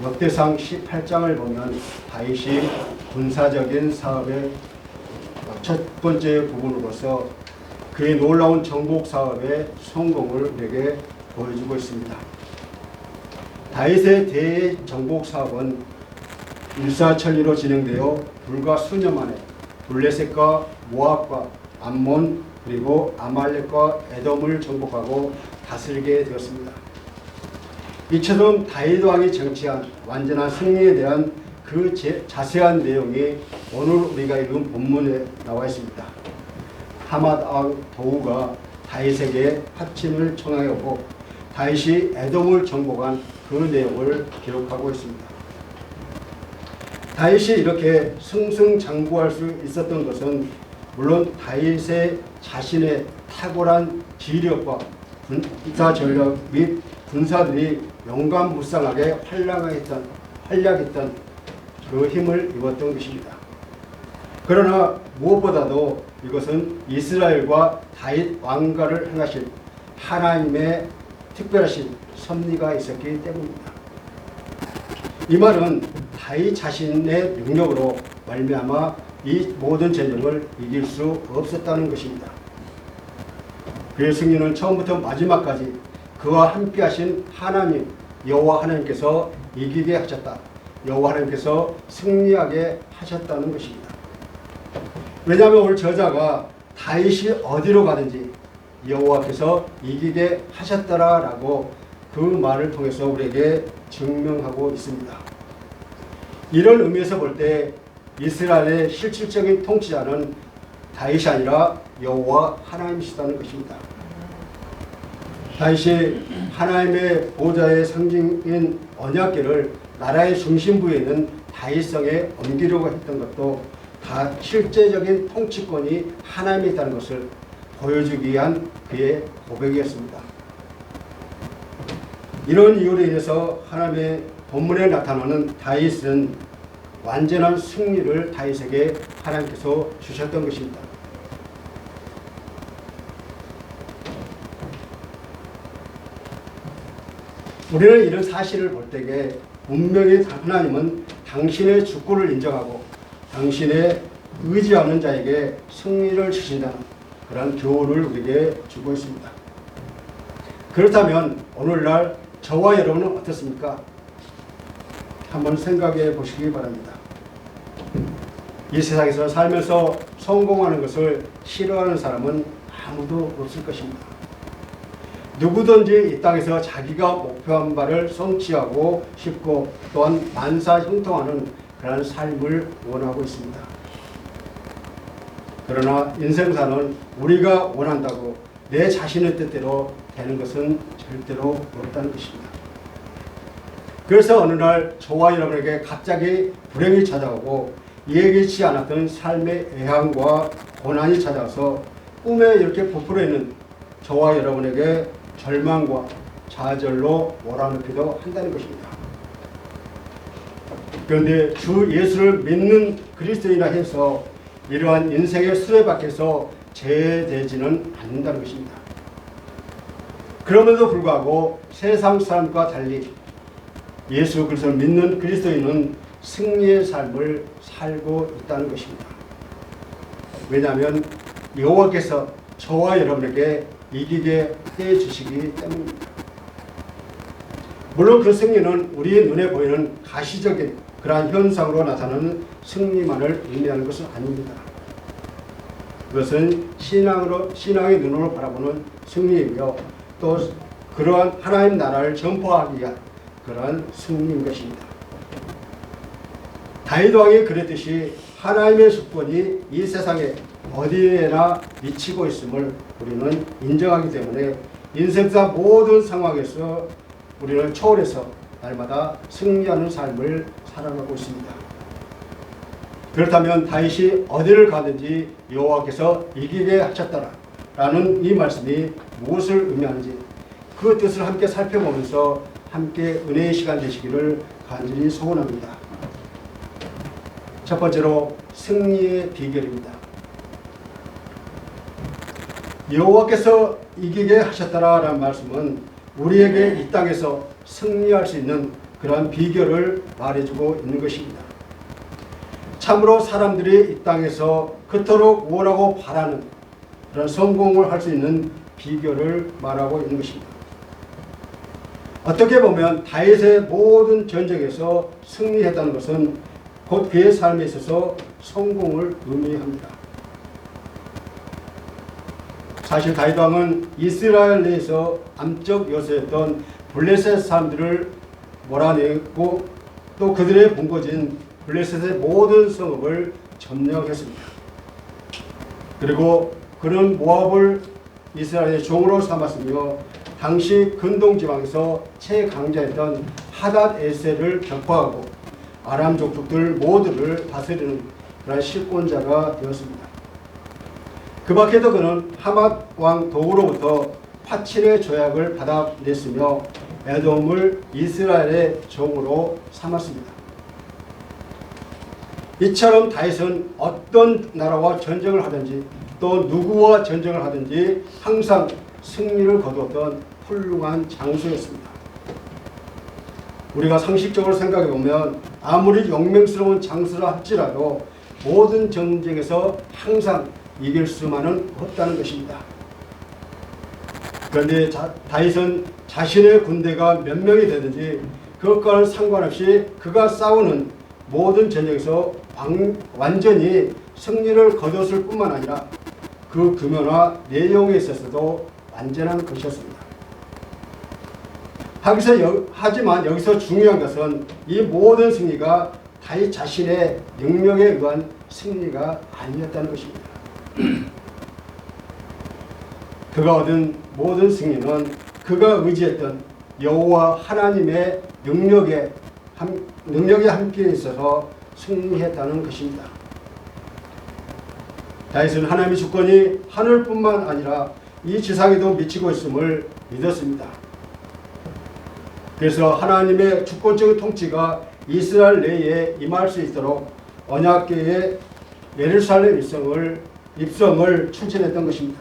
역대상 18장을 보면 다윗이 군사적인 사업의 첫 번째 부분으로서 그의 놀라운 정복 사업의 성공을 우리에게 보여주고 있습니다. 다윗의 대정복 사업은 일사천리로 진행되어 불과 수년 만에 블레셋과 모압과 암몬 그리고 아말렉과 에돔을 정복하고 다스리게 되었습니다. 이처럼 다윗 왕이 정치한 완전한 승리에 대한 그 자세한 내용이 오늘 우리가 읽은 본문에 나와 있습니다. 하맛 왕 도우가 다윗에게 합침을 청하였고 다윗이 에돔을 정복한 그 내용을 기록하고 있습니다. 다윗이 이렇게 승승장구할 수 있었던 것은 물론 다윗의 자신의 탁월한 지력과 군사 전력 및 군사들이 용감무쌍하게 활약했던 그 힘을 입었던 것입니다. 그러나 무엇보다도 이것은 이스라엘과 다윗 왕가를 행하실 하나님의 특별하신 섭리가 있었기 때문입니다. 이 말은 다윗 자신의 능력으로 말미암아 이 모든 전쟁을 이길 수 없었다는 것입니다. 그의 승리는 처음부터 마지막까지 그와 함께 하신 하나님 여호와 하나님께서 이기게 하셨다. 여호와 하나님께서 승리하게 하셨다는 것입니다. 왜냐하면 오늘 저자가 다윗이 어디로 가든지 여호와께서 이기게 하셨더라라고 그 말을 통해서 우리에게 증명하고 있습니다. 이런 의미에서 볼 때 이스라엘의 실질적인 통치자는 다윗이 아니라 여호와 하나님이시다는 것입니다. 다윗이 하나님의 보좌의 상징인 언약궤를 나라의 중심부에 있는 다윗성에 옮기려고 했던 것도 다 실제적인 통치권이 하나님에 있다는 것을 보여주기 위한 그의 고백이었습니다. 이런 이유로 인해서 하나님의 본문에 나타나는 다윗은 완전한 승리를 다윗에게 하나님께서 주셨던 것입니다. 우리는 이런 사실을 볼 때에 분명히 하나님은 당신의 주권을 인정하고 당신의 의지하는 자에게 승리를 주신다는 그런 교훈을 우리에게 주고 있습니다. 그렇다면 오늘날 저와 여러분은 어떻습니까? 한번 생각해 보시기 바랍니다. 이 세상에서 살면서 성공하는 것을 싫어하는 사람은 아무도 없을 것입니다. 누구든지 이 땅에서 자기가 목표한 바를 성취하고 싶고 또한 만사형통하는 그런 삶을 원하고 있습니다. 그러나 인생사는 우리가 원한다고 내 자신의 뜻대로 되는 것은 절대로 없다는 것입니다. 그래서 어느 날 저와 여러분에게 갑자기 불행이 찾아오고 예기치 않았던 삶의 애환과 고난이 찾아와서 꿈에 이렇게 부풀어 있는 저와 여러분에게 절망과 좌절로 몰아넣기도 한다는 것입니다. 그런데 주 예수를 믿는 그리스도인이라 해서 이러한 인생의 수레바퀴에서 제외되지는 않는다는 것입니다. 그럼에도 불구하고 세상 사람과 달리 예수 그리스도를 믿는 그리스도인은 승리의 삶을 살고 있다는 것입니다. 왜냐하면 여호와께서 저와 여러분에게 이기게 해주시기 때문입니다. 물론 그 승리는 우리의 눈에 보이는 가시적인 그러한 현상으로 나타나는 승리만을 의미하는 것은 아닙니다. 그것은 신앙의 눈으로 바라보는 승리이며 또 그러한 하나님 나라를 전파하기 위한 그러한 승리인 것입니다. 다윗 왕이 그랬듯이 하나님의 주권이 이 세상에 어디에나 미치고 있음을 우리는 인정하기 때문에 인생사 모든 상황에서 우리를 초월해서 날마다 승리하는 삶을 살아가고 있습니다. 그렇다면 다윗이 어디를 가든지 여호와께서 이기게 하셨다라는 이 말씀이 무엇을 의미하는지 그 뜻을 함께 살펴보면서 함께 은혜의 시간 되시기를 간절히 소원합니다. 첫 번째로 승리의 비결입니다. 여호와께서 이기게 하셨다라는 말씀은 우리에게 이 땅에서 승리할 수 있는 그러한 비결을 말해주고 있는 것입니다. 참으로 사람들이 이 땅에서 그토록 원하고 바라는 그런 성공을 할 수 있는 비결을 말하고 있는 것입니다. 어떻게 보면 다윗의 모든 전쟁에서 승리했다는 것은 곧 그의 삶에 있어서 성공을 의미합니다. 사실 다윗 왕은 이스라엘 내에서 암적 요새였던 블레셋 사람들을 몰아내고 또 그들의 본거지인 블레셋의 모든 성읍을 점령했습니다. 그리고 그는 모압을 이스라엘의 종으로 삼았으며 당시 근동지방에서 최강자였던 하닷 에셀을 격파하고 아람 족속들 모두를 다스리는 그런 실권자가 되었습니다. 그 밖에도 그는 하맛 왕 도우로부터 파친의 조약을 받아냈으며 에돔을 이스라엘의 종으로 삼았습니다. 이처럼 다윗은 어떤 나라와 전쟁을 하든지 또 누구와 전쟁을 하든지 항상 승리를 거두었던 훌륭한 장수였습니다. 우리가 상식적으로 생각해 보면 아무리 용맹스러운 장수라 할지라도 모든 전쟁에서 항상 이길 수만은 없다는 것입니다. 그런데 다윗은 자신의 군대가 몇 명이 되든지 그것과는 상관없이 그가 싸우는 모든 전쟁에서 완전히 승리를 거뒀을 뿐만 아니라 그 규모나 내용에 있어서도 완전한 것이었습니다. 하지만 여기서 중요한 것은 이 모든 승리가 다윗 자신의 능력에 의한 승리가 아니었다는 것입니다. 그가 얻은 모든 승리는 그가 의지했던 여호와 하나님의 능력에 함께 있어서 승리했다는 것입니다. 다윗은 하나님의 주권이 하늘뿐만 아니라 이 지상에도 미치고 있음을 믿었습니다. 그래서 하나님의 주권적인 통치가 이스라엘 내에 임할 수 있도록 언약궤의 예루살렘 입성을 추진했던 것입니다.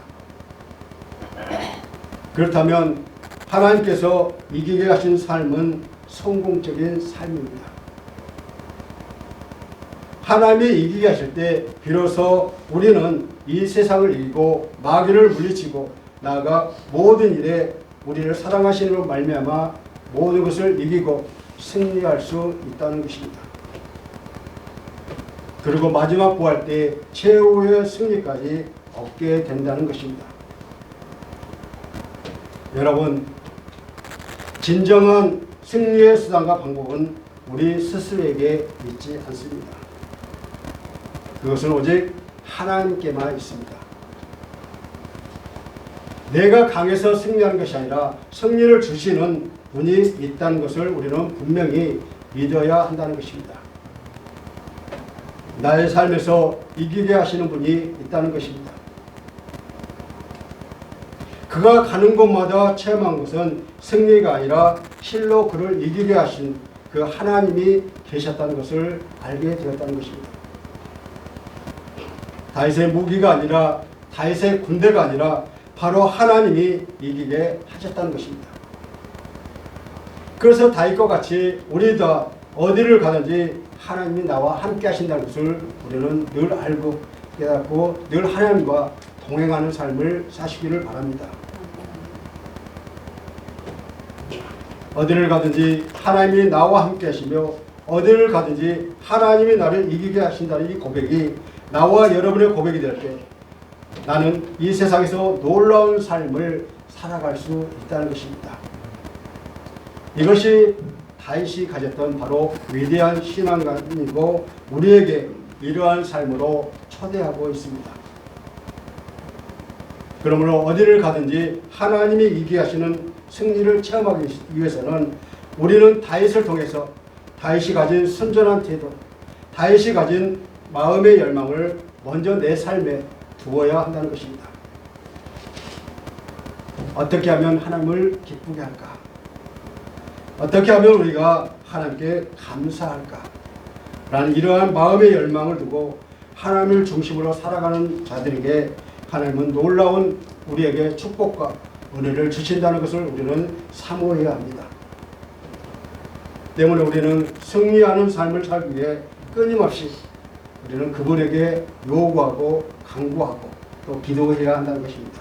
그렇다면 하나님께서 이기게 하신 삶은 성공적인 삶입니다. 하나님이 이기게 하실 때 비로소 우리는 이 세상을 이기고 마귀를 물리치고 나아가 모든 일에 우리를 사랑하시는 말미암아 모든 것을 이기고 승리할 수 있다는 것입니다. 그리고 마지막 부활 때 최후의 승리까지 얻게 된다는 것입니다. 여러분, 진정한 승리의 수단과 방법은 우리 스스로에게 있지 않습니다. 그것은 오직 하나님께만 있습니다. 내가 강해서 승리하는 것이 아니라 승리를 주시는 분이 있다는 것을 우리는 분명히 믿어야 한다는 것입니다. 나의 삶에서 이기게 하시는 분이 있다는 것입니다. 그가 가는 곳마다 체험한 것은 승리가 아니라 실로 그를 이기게 하신 그 하나님이 계셨다는 것을 알게 되었다는 것입니다. 다윗의 무기가 아니라 다윗의 군대가 아니라 바로 하나님이 이기게 하셨다는 것입니다. 그래서 다윗과 같이 우리도 어디를 가든지 하나님이 나와 함께 하신다는 것을 우리는 늘 알고 깨닫고 늘 하나님과 동행하는 삶을 사시기를 바랍니다. 어디를 가든지 하나님이 나와 함께 하시며 어디를 가든지 하나님이 나를 이기게 하신다는 이 고백이 나와 여러분의 고백이 될 때 나는 이 세상에서 놀라운 삶을 살아갈 수 있다는 것입니다. 이것이 다윗이 가졌던 바로 위대한 신앙관이고 우리에게 이러한 삶으로 초대하고 있습니다. 그러므로 어디를 가든지 하나님이 이기게 하시는 승리를 체험하기 위해서는 우리는 다윗을 통해서 다윗이 가진 순전한 태도, 다윗이 가진 마음의 열망을 먼저 내 삶에 두어야 한다는 것입니다. 어떻게 하면 하나님을 기쁘게 할까? 어떻게 하면 우리가 하나님께 감사할까? 라는 이러한 마음의 열망을 두고 하나님을 중심으로 살아가는 자들에게 하나님은 놀라운 우리에게 축복과 은혜를 주신다는 것을 우리는 사모해야 합니다. 때문에 우리는 승리하는 삶을 살기 위해 끊임없이 우리는 그분에게 요구하고 강구하고 또 기도해야 한다는 것입니다.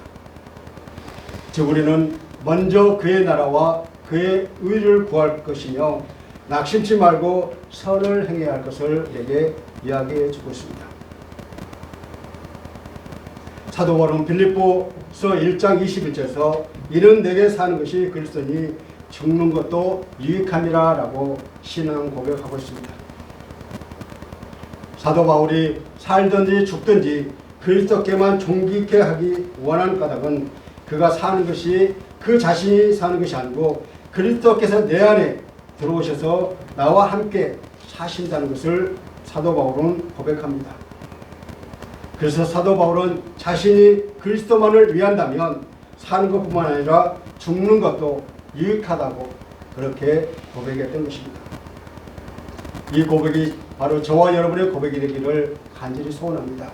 즉 우리는 먼저 그의 나라와 그의 의를 구할 것이며 낙심치 말고 선을 행해야 할 것을 우리에게 이야기해 주고 있습니다. 사도 바울은 빌립보서 1장 21절에서 이는 내게 사는 것이 그리스도니 죽는 것도 유익함이라 라고 신앙 고백하고 있습니다. 사도 바울이 살든지 죽든지 그리스도께만 존귀케 하기 원하는 까닭은 그가 사는 것이 그 자신이 사는 것이 아니고 그리스도께서 내 안에 들어오셔서 나와 함께 사신다는 것을 사도 바울은 고백합니다. 그래서 사도 바울은 자신이 그리스도만을 위한다면 사는 것뿐만 아니라 죽는 것도 유익하다고 그렇게 고백했던 것입니다. 이 고백이 바로 저와 여러분의 고백이 되기를 간절히 소원합니다.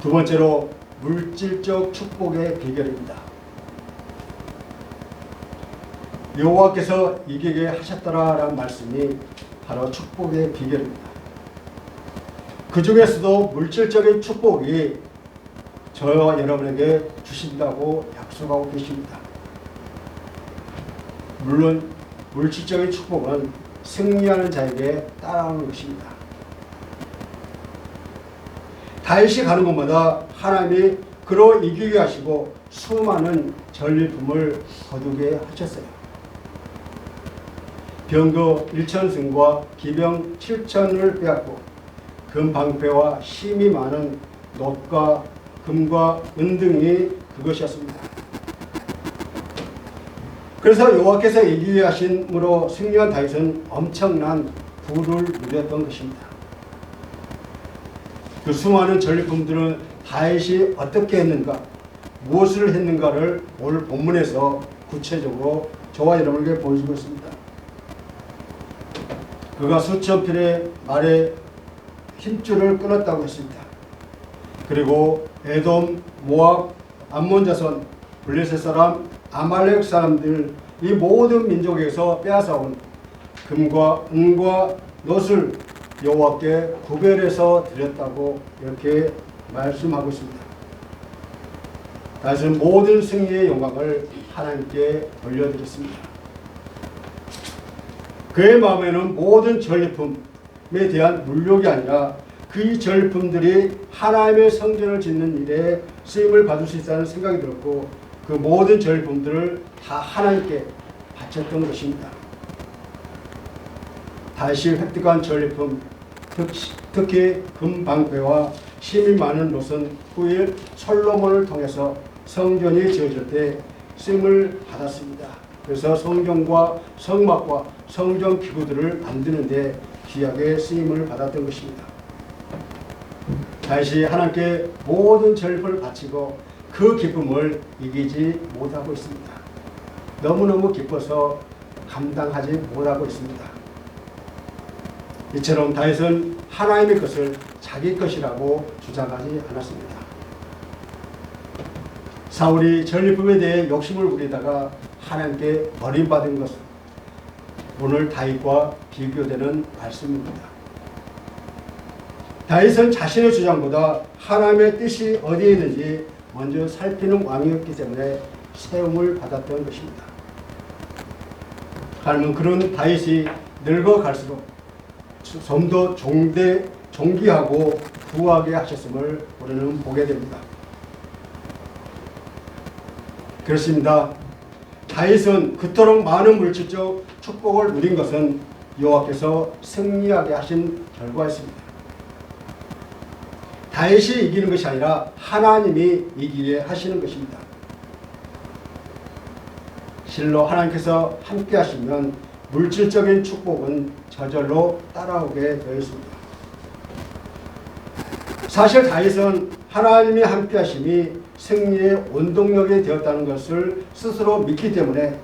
두 번째로 물질적 축복의 비결입니다. 여호와께서 이기게 하셨더라라는 말씀이 바로 축복의 비결입니다. 그 중에서도 물질적인 축복이 저와 여러분에게 주신다고 약속하고 계십니다. 물론 물질적인 축복은 승리하는 자에게 따라오는 것입니다. 다윗이 가는 곳마다 하나님이 그로 이기게 하시고 수많은 전리품을 거두게 하셨어요. 병거 1,000승과 기병 7,000을 빼앗고 금방패와 힘이 많은 놋과 금과 은 등이 그것이었습니다. 그래서 여호와께서 이기게 하심으로 승리한 다윗은 엄청난 부를 누렸던 것입니다. 그 수많은 전리품들은 다윗이 어떻게 했는가, 무엇을 했는가를 오늘 본문에서 구체적으로 저와 여러분에게 보여주고 있습니다. 그가 수천 필의 말에 힘줄을 끊었다고 했습니다. 그리고 에돔, 모압, 암몬 자손, 블레셋 사람, 아말렉 사람들 이 모든 민족에서 빼앗아온 금과 은과 놋을 여호와께 구별해서 드렸다고 이렇게 말씀하고 있습니다. 다윗은 모든 승리의 영광을 하나님께 돌려드렸습니다. 그의 마음에는 모든 전리품에 대한 물욕이 아니라 그 전리품들이 하나님의 성전을 짓는 일에 쓰임을 받을 수 있다는 생각이 들었고 그 모든 전리품들을 다 하나님께 바쳤던 것입니다. 다윗이 획득한 전리품, 특히 금방패와 힘이 많은 놋은 후일 솔로몬을 통해서 성전이 지어질 때 쓰임을 받았습니다. 그래서 성전과 성막과 성전 기구들을 만드는 데 귀하게 쓰임을 받았던 것입니다. 다윗이 하나님께 모든 전리품을 바치고 그 기쁨을 이기지 못하고 있습니다. 너무너무 기뻐서 감당하지 못하고 있습니다. 이처럼 다윗은 하나님의 것을 자기 것이라고 주장하지 않았습니다. 사울이 전리품에 대해 욕심을 부리다가 하나님께 버림받은 것은 오늘 다윗과 비교되는 말씀입니다. 다윗은 자신의 주장보다 하나님의 뜻이 어디에 있는지 먼저 살피는 왕이었기 때문에 세움을 받았던 것입니다. 하나님은 그런 다윗이 늙어갈수록 좀 더 존귀하고 부하게 하셨음을 우리는 보게 됩니다. 그렇습니다. 다윗은 그토록 많은 물질적 축복을 누린 것은 여호와께서 승리하게 하신 결과였습니다. 다윗이 이기는 것이 아니라 하나님이 이기게 하시는 것입니다. 실로 하나님께서 함께 하시면 물질적인 축복은 저절로 따라오게 되어 있습니다. 사실 다윗은 하나님이 함께 하심이 승리의 원동력이 되었다는 것을 스스로 믿기 때문에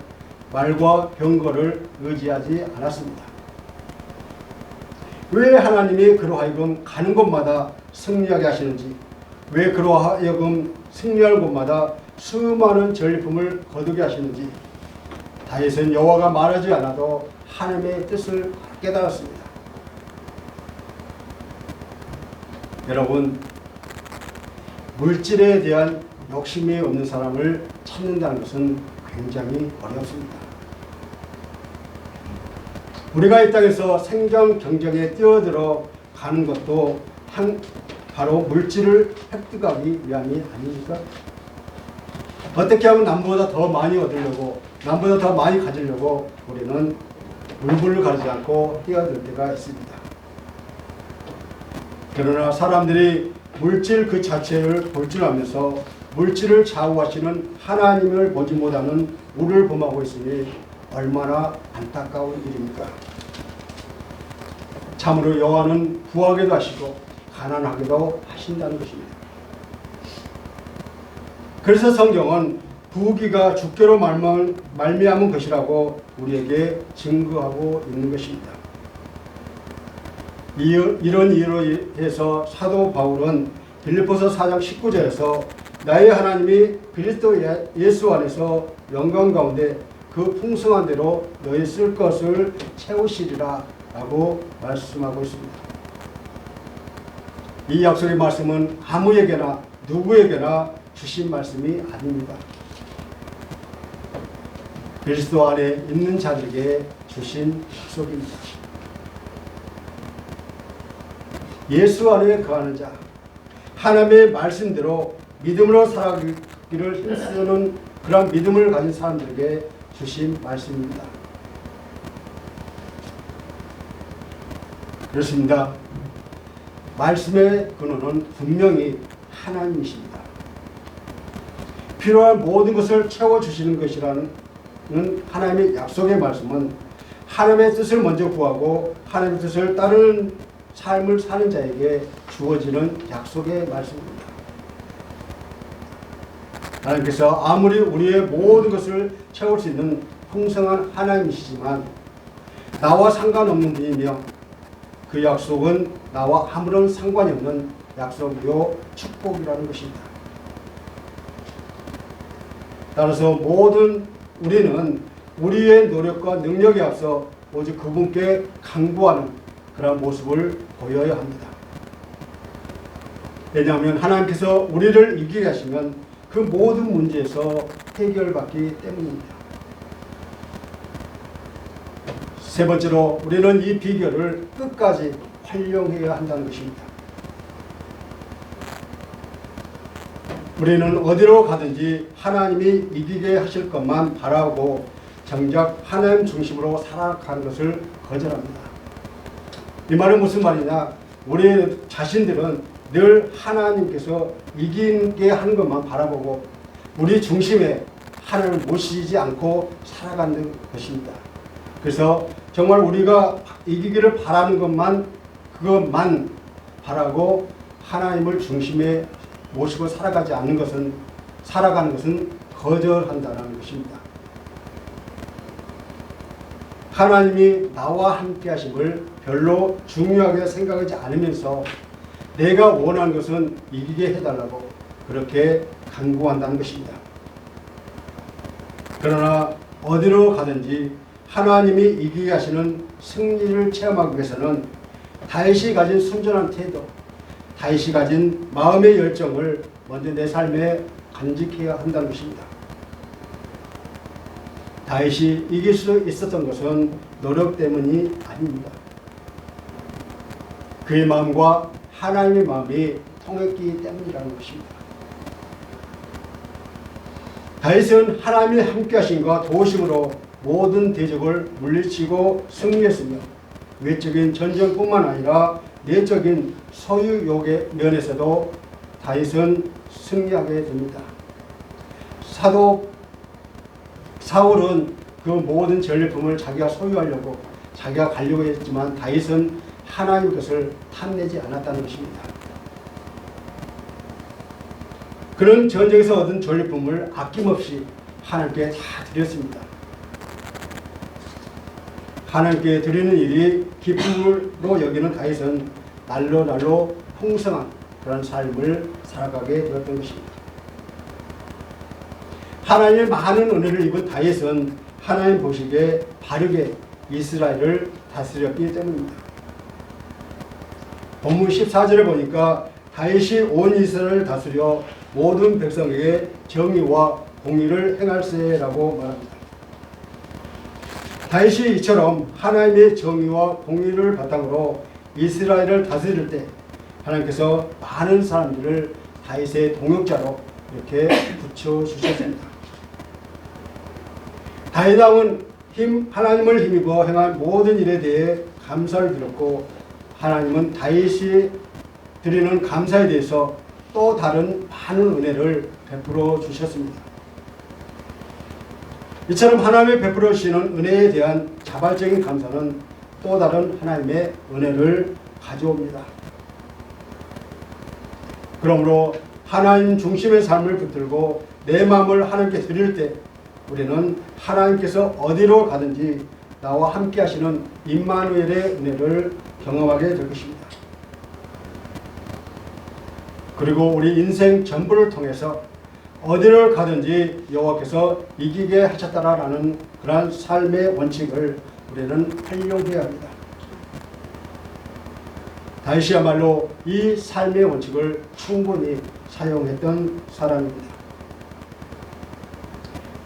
말과 병거를 의지하지 않았습니다. 왜 하나님이 그로 하여금 가는 곳마다 승리하게 하시는지, 왜 그로 하여금 승리할 곳마다 수많은 전리품을 거두게 하시는지 다윗은 여호와가 말하지 않아도 하나님의 뜻을 깨달았습니다. 여러분, 물질에 대한 욕심이 없는 사람을 찾는다는 것은 굉장히 어렵습니다. 우리가 이 땅에서 생존 경쟁에 뛰어들어 가는 것도 바로 물질을 획득하기 위함이 아닙니까? 어떻게 하면 남보다 더 많이 얻으려고, 남보다 더 많이 가지려고 우리는 물불을 가리지 않고 뛰어들 때가 있습니다. 그러나 사람들이 물질 그 자체를 볼 줄 알면서 물질을 좌우하시는 하나님을 보지 못하는 우리를 범하고 있으니 얼마나 안타까운 일입니까? 참으로 여호와는 부하게도 하시고 가난하게도 하신다는 것입니다. 그래서 성경은 부귀가 주께로 말미암은 것이라고 우리에게 증거하고 있는 것입니다. 이런 이유로 해서 사도 바울은 빌립보서 4장 19절에서 나의 하나님이 그리스도 예수 안에서 영광 가운데 그 풍성한 대로 너희 쓸 것을 채우시리라 라고 말씀하고 있습니다. 이 약속의 말씀은 아무에게나 누구에게나 주신 말씀이 아닙니다. 그리스도 안에 있는 자들에게 주신 약속입니다. 예수 안에 거하는 자, 하나님의 말씀대로 믿음으로 살아가기를 힘쓰는 그런 믿음을 가진 사람들에게 주신 말씀입니다. 그렇습니다. 말씀의 근원은 분명히 하나님이십니다. 필요한 모든 것을 채워주시는 것이라는 하나님의 약속의 말씀은 하나님의 뜻을 먼저 구하고 하나님의 뜻을 따르는 삶을 사는 자에게 주어지는 약속의 말씀입니다. 하나님께서 아무리 우리의 모든 것을 채울 수 있는 풍성한 하나님이시지만 나와 상관없는 분이며 그 약속은 나와 아무런 상관이 없는 약속이요 축복이라는 것입니다. 따라서 모든 우리는 우리의 노력과 능력에 앞서 오직 그분께 간구하는 그런 모습을 보여야 합니다. 왜냐하면 하나님께서 우리를 이기게 하시면 그 모든 문제에서 해결받기 때문입니다. 세 번째로 우리는 이 비결을 끝까지 활용해야 한다는 것입니다. 우리는 어디로 가든지 하나님이 이기게 하실 것만 바라고 정작 하나님 중심으로 살아가는 것을 거절합니다. 이 말은 무슨 말이냐? 우리 자신들은 늘 하나님께서 이기게 하는 것만 바라보고 우리 중심에 하나님을 모시지 않고 살아가는 것입니다. 그래서 정말 우리가 이기기를 바라는 그것만 바라고 하나님을 중심에 모시고 살아가는 것은 거절한다는 것입니다. 하나님이 나와 함께 하심을 별로 중요하게 생각하지 않으면서 내가 원하는 것은 이기게 해달라고 그렇게 간구한다는 것입니다. 그러나 어디로 가든지 하나님이 이기게 하시는 승리를 체험하기 위해서는 다윗이 가진 순전한 태도, 다윗이 가진 마음의 열정을 먼저 내 삶에 간직해야 한다는 것입니다. 다윗이 이길 수 있었던 것은 노력 때문이 아닙니다. 그의 마음과 하나님의 마음이 통했기 때문이라는 것입니다. 다윗은 하나님의 함께 하심과 도우심으로 모든 대적을 물리치고 승리했으며 외적인 전쟁뿐만 아니라 내적인 소유욕의 면에서도 다윗은 승리하게 됩니다. 사도 사울은 그 모든 전리품을 자기가 소유하려고 자기가 가려고 했지만 다윗은 하나님 것을 탐내지 않았다는 것입니다. 그런 전쟁에서 얻은 전리품을 아낌없이 하나님께 다 드렸습니다. 하나님께 드리는 일이 기쁨으로 여기는 다윗은 날로 풍성한 그런 삶을 살아가게 되었던 것입니다. 하나님의 많은 은혜를 입은 다윗은 하나님 보시기에 바르게 이스라엘을 다스렸기 때문입니다. 본문 14절에 보니까 다윗이 온 이스라엘을 다스려 모든 백성에게 정의와 공의를 행할세라고 말합니다. 다윗이 이처럼 하나님의 정의와 공의를 바탕으로 이스라엘을 다스릴 때 하나님께서 많은 사람들을 다윗의 동역자로 이렇게 붙여주셨습니다. 다윗 왕은 하나님을 힘입어 행한 모든 일에 대해 감사를 드렸고 하나님은 다윗이 드리는 감사에 대해서 또 다른 많은 은혜를 베풀어 주셨습니다. 이처럼 하나님의 베풀어 주시는 은혜에 대한 자발적인 감사는 또 다른 하나님의 은혜를 가져옵니다. 그러므로 하나님 중심의 삶을 붙들고 내 마음을 하나님께 드릴 때 우리는 하나님께서 어디로 가든지 나와 함께 하시는 임마누엘의 은혜를 경험하게 될 것입니다. 그리고 우리 인생 전부를 통해서 어디를 가든지 여호와께서 이기게 하셨다라는 그러한 삶의 원칙을 우리는 활용해야 합니다. 다윗이야말로 이 삶의 원칙을 충분히 사용했던 사람입니다.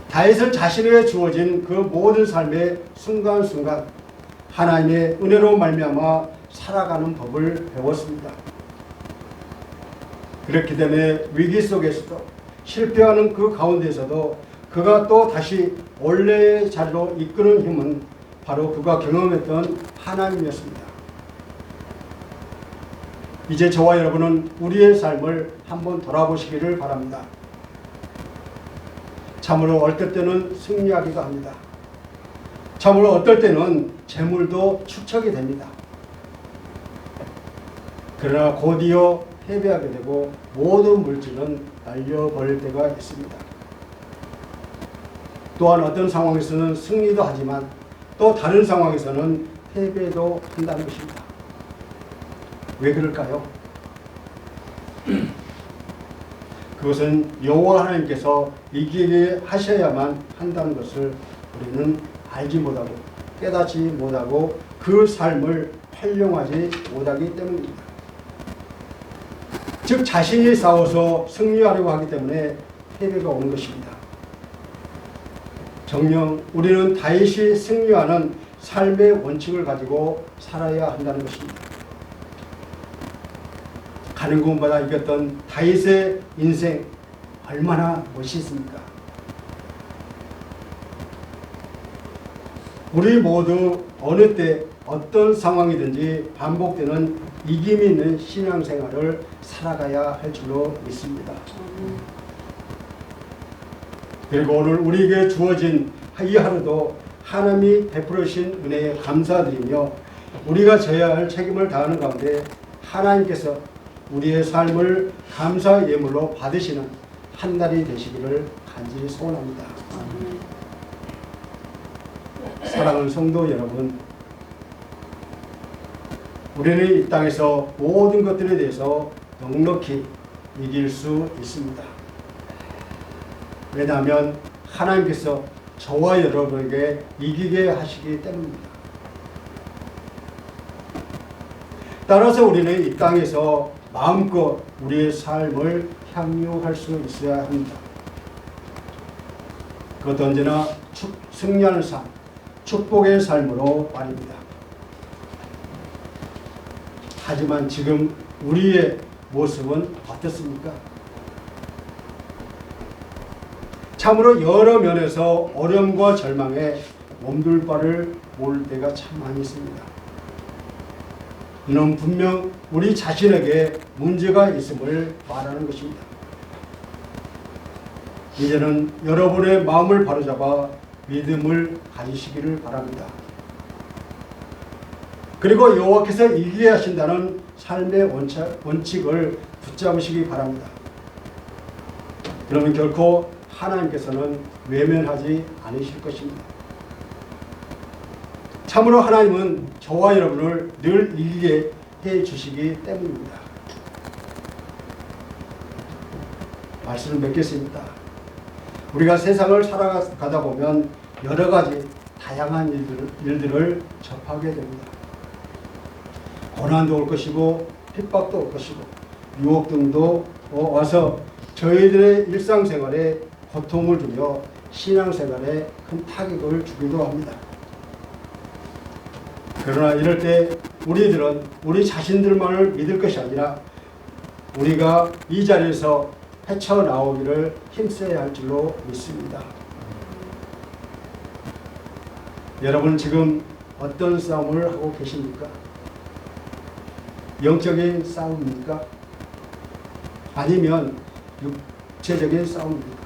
다윗은 자신에게 주어진 그 모든 삶의 순간순간 하나님의 은혜로 말미암아 살아가는 법을 배웠습니다. 그렇기 때문에 위기 속에서도 실패하는 그 가운데서도 그가 또 다시 원래의 자리로 이끄는 힘은 바로 그가 경험했던 하나님이었습니다. 이제 저와 여러분은 우리의 삶을 한번 돌아보시기를 바랍니다. 참으로 어떨 때는 승리하기도 합니다. 참으로 어떨 때는 재물도 축적이 됩니다. 그러나 곧이어 패배하게 되고 모든 물질은 날려버릴 때가 있습니다. 또한 어떤 상황에서는 승리도 하지만 또 다른 상황에서는 패배도 한다는 것입니다. 왜 그럴까요? 그것은 여호와 하나님께서 이기게 하셔야만 한다는 것을 우리는 알지 못하고 깨닫지 못하고 그 삶을 활용하지 못하기 때문입니다. 즉 자신이 싸워서 승리하려고 하기 때문에 패배가 오는 것입니다. 정녕 우리는 다윗이 승리하는 삶의 원칙을 가지고 살아야 한다는 것입니다. 가는 곳마다 이겼던 다윗의 인생 얼마나 멋있습니까? 우리 모두 어느 때 어떤 상황이든지 반복되는 이김이 있는 신앙생활을 살아가야 할 줄로 믿습니다. 그리고 오늘 우리에게 주어진 이 하루도 하나님이 베풀어 주신 은혜에 감사드리며 우리가 져야 할 책임을 다하는 가운데 하나님께서 우리의 삶을 감사 예물로 받으시는 한 날이 되시기를 간절히 소원합니다. 사랑하는 성도 여러분, 우리는 이 땅에서 모든 것들에 대해서 넉넉히 이길 수 있습니다. 왜냐하면 하나님께서 저와 여러분에게 이기게 하시기 때문입니다. 따라서 우리는 이 땅에서 마음껏 우리의 삶을 향유할 수 있어야 합니다. 그것 언제나 승리하는 삶, 축복의 삶으로 말입니다. 하지만 지금 우리의 모습은 어떻습니까? 참으로 여러 면에서 어려움과 절망에 몸둘 바를 모를 때가 참 많이 있습니다. 이는 분명 우리 자신에게 문제가 있음을 말하는 것입니다. 이제는 여러분의 마음을 바로잡아 믿음을 가지시기를 바랍니다. 그리고 여호와께서 이기게 하신다는 삶의 원칙을 붙잡으시기 바랍니다. 그러면 결코 하나님께서는 외면하지 않으실 것입니다. 참으로 하나님은 저와 여러분을 늘 이기게 해 주시기 때문입니다. 말씀을 맺겠습니다. 우리가 세상을 살아가다 보면 여러 가지 다양한 일들을 접하게 됩니다. 고난도 올 것이고 핍박도 올 것이고 유혹 등도 와서 저희들의 일상생활에 고통을 주며 신앙생활에 큰 타격을 주기도 합니다. 그러나 이럴 때 우리들은 우리 자신들만을 믿을 것이 아니라 우리가 이 자리에서 헤쳐나오기를 힘써야 할 줄로 믿습니다. 여러분 지금 어떤 싸움을 하고 계십니까? 영적인 싸움입니까? 아니면 육체적인 싸움입니까?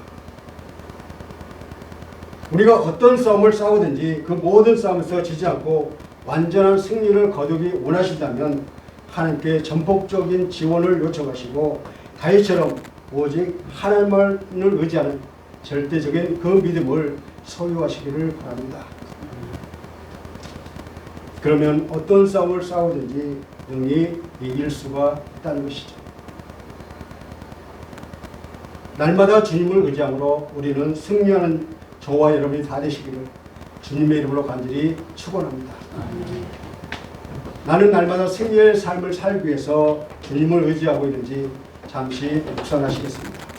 우리가 어떤 싸움을 싸우든지 그 모든 싸움에서 지지 않고 완전한 승리를 거두기 원하신다면 하나님께 전폭적인 지원을 요청하시고 다윗처럼 오직 하나님을 의지하는 절대적인 그 믿음을 소유하시기를 바랍니다. 그러면 어떤 싸움을 싸우든지 능히 이길 수가 있다는 것이죠. 날마다 주님을 의지함으로 우리는 승리하는 저와 여러분이 다 되시기를 주님의 이름으로 간절히 축원합니다. 나는 날마다 승리의 삶을 살기 위해서 주님을 의지하고 있는지 잠시 묵상하시겠습니다.